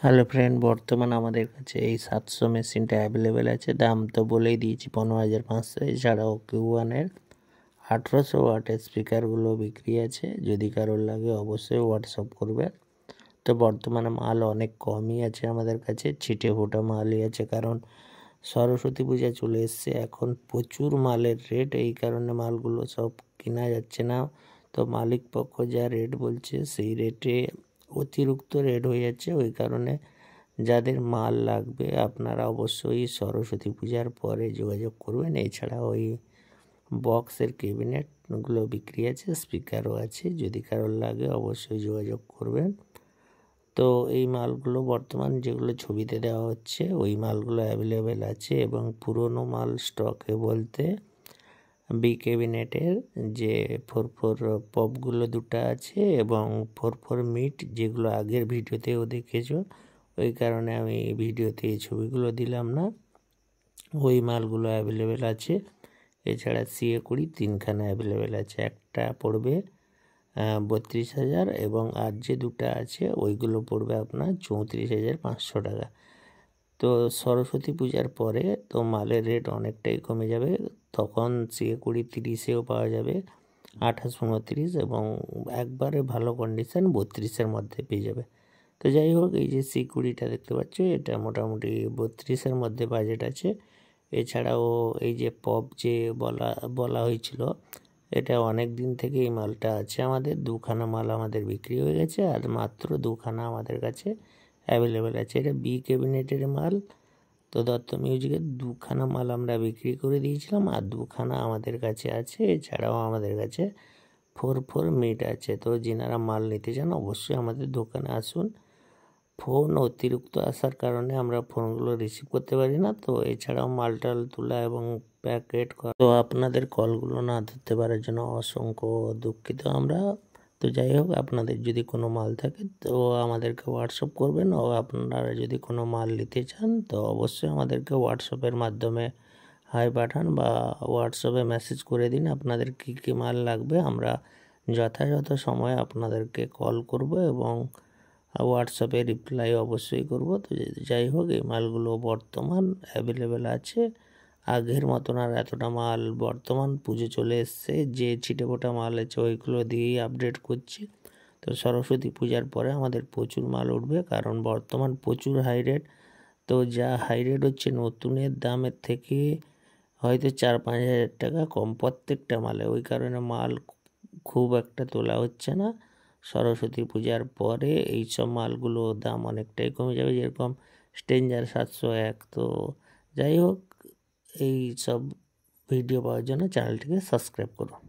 Hello friend, বর্তমান আমাদের কাছে এই 700 মেশিনটা অ্যাভেলেবেল আছে। দাম তো বলেই দিয়েছি 15,500। এছাড়াও Q1-এর 1800 ওয়াটের স্পিকারগুলো বিক্রি আছে। যদি কারোর লাগে অবশ্যই হোয়াটসঅ্যাপ করবে। তো বর্তমানে মাল অনেক কমই আছে আমাদের কাছে, ছিটে ফোটা মালই আছে, কারণ সরস্বতী পূজা চলে এসছে। এখন প্রচুর মালের রেট, এই কারণে মালগুলো সব কেনা যাচ্ছে না। তো মালিক পক্ষ যা রেট বলছে সেই রেটে অতিরিক্ত রেট হয়ে যাচ্ছে। ওই কারণে যাদের মাল লাগবে আপনারা অবশ্যই সরস্বতী পূজার পরে যোগাযোগ করবেন। এছাড়া ওই বক্সের ক্যাবিনেটগুলো বিক্রি আছে, স্পিকারও আছে। যদি কারোর লাগে অবশ্যই যোগাযোগ করবেন। তো এই মালগুলো বর্তমান যেগুলো ছবিতে দেওয়া হচ্ছে ওই মালগুলো অ্যাভেলেবেল আছে। এবং পুরনো মাল স্টকে বলতে বি ক্যাবিনেটের যে 4/4 পপগুলো দুটো আছে এবং 4/4 মিট, যেগুলো আগের ভিডিওতেও দেখেছো, ওই কারণে আমি ভিডিওতে এই ছবিগুলো দিলাম না। ওই মালগুলো অ্যাভেলেবেল আছে। এছাড়া CA20 3খানা অ্যাভেলেবেল আছে। একটা পড়বে 32,000 এবং আর যে দুটো আছে ওইগুলো পড়বে আপনার 34,500 টাকা। তো সরস্বতী পূজার পরে তো মালের রেট অনেকটাই কমে যাবে। তখন CA20 30-এও পাওয়া যাবে, 28, 29 এবং একবারে ভালো কন্ডিশন 32-এর মধ্যে পেয়ে যাবে। তো যাই হোক, এই যে C20টা দেখতে পাচ্ছ, এটা মোটামুটি 32-এর মধ্যে বাজেট আছে। এছাড়াও এই যে পপ যে বলা হয়েছিল, এটা অনেক দিন থেকে এই মালটা আছে আমাদের। 2খানা মাল আমাদের বিক্রি হয়ে গেছে, আর মাত্র 2খানা আমাদের কাছে অ্যাভেলেবেল আছে। এটা বি ক্যাবিনেটের মাল। তো দত্ত মিউজিকের 2খানা মাল আমরা বিক্রি করে দিয়েছিলাম, আর 2খানা আমাদের কাছে আছে। এছাড়াও আমাদের কাছে 4/4 মিট আছে। তো যিনারা মাল নিতে চান অবশ্যই আমাদের দোকানে আসুন। ফোন অতিরিক্ত আসার কারণে আমরা ফোনগুলো রিসিভ করতে পারি না। তো এছাড়াও মালটাল তোলা এবং প্যাকেট করা, তো আপনাদের কলগুলো না ধরতে পারার জন্য অসংখ্য দুঃখিত আমরা। তো যাই হোক, আপনাদের যদি কোনো মাল থাকে তো আমাদেরকে হোয়াটসঅ্যাপ করবেন। ও আপনারা যদি কোনো মাল নিতে চান তো অবশ্যই আমাদেরকে হোয়াটসঅ্যাপের মাধ্যমে হাই পাঠান বা হোয়াটসঅ্যাপে মেসেজ করে দিন আপনাদের কী কী মাল লাগবে। আমরা যথাযথ সময়ে আপনাদেরকে কল করব এবং হোয়াটসঅ্যাপে রিপ্লাই অবশ্যই করব। তো যাই হোক, এই মালগুলো বর্তমান অ্যাভেলেবেল আছে। আগের মতন আর এতটা মাল, বর্তমান পুজো চলে এসছে, যে ছিটেফোঁটা মাল আছে ওইগুলো দিয়েই আপডেট করছি। তো সরস্বতী পূজার পরে আমাদের প্রচুর মাল উঠবে, কারণ বর্তমান প্রচুর হাই রেট। তো যা হাই রেট হচ্ছে, নতুনের দামের থেকে হয়তো 4-5 হাজার টাকা কম প্রত্যেকটা মালে। ওই কারণে মাল খুব একটা তোলা হচ্ছে না। সরস্বতী পূজার পরে এইসব মালগুলো দাম অনেকটাই কমে যাবে, যেরকম স্ট্রেঞ্জার 701। তো যাই হোক, এই সব ভিডিও পাওয়ার জন্য চ্যানেলটিকে সাবস্ক্রাইব করুন।